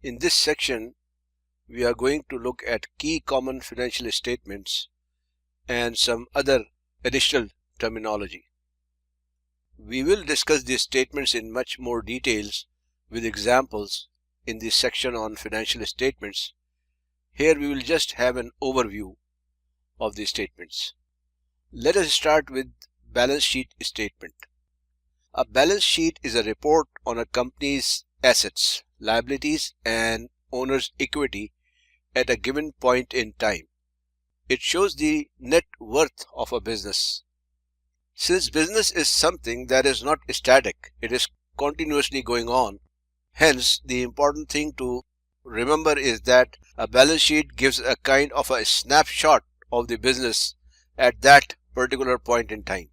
In this section, we are going to look at key common financial statements and some other additional terminology. We will discuss these statements in much more details with examples in this section on financial statements. Here we will just have an overview of these statements. Let us start with balance sheet statement. A balance sheet is a report on a company's assets, liabilities, and owner's equity at a given point in time. It shows the net worth of a business. Since business is something that is not static, it is continuously going on. Hence, the important thing to remember is that a balance sheet gives a kind of a snapshot of the business at that particular point in time.